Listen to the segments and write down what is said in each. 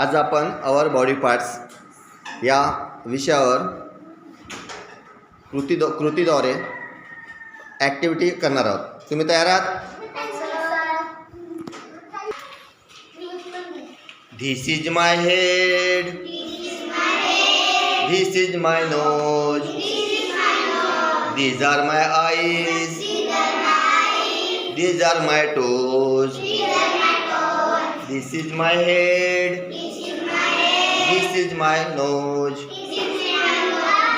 आज आपण our body parts या विषयावर कृतीद्वारे ॲक्टिव्हिटी करणार आहोत. तुम्ही तयार आहात? This is my head. This is my nose. These are my eyes. These are my toes. This is my head. This is my nose.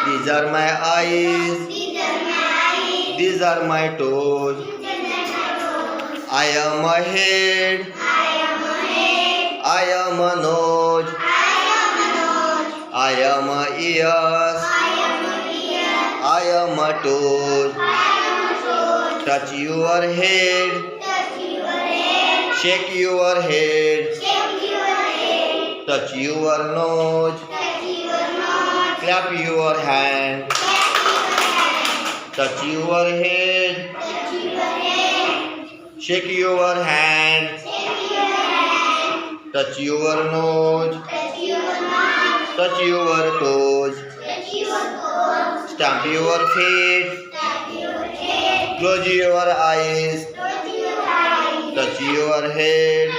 These are my eyes. These are my toes. I am a head. I am a nose. I am a ears. I am a toes. Touch your head. Shake your head. Touch your nose. Clap your hand. Touch your head. Shake your hand. Touch your nose. Touch your toes. Stamp your feet. Close your eyes. Touch your head.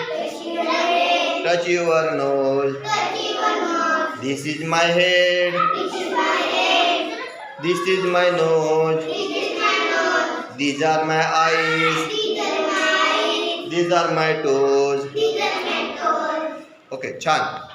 Touch your nose. This is my head. This is my nose. These are my eyes. These are my toes. Okay, छान.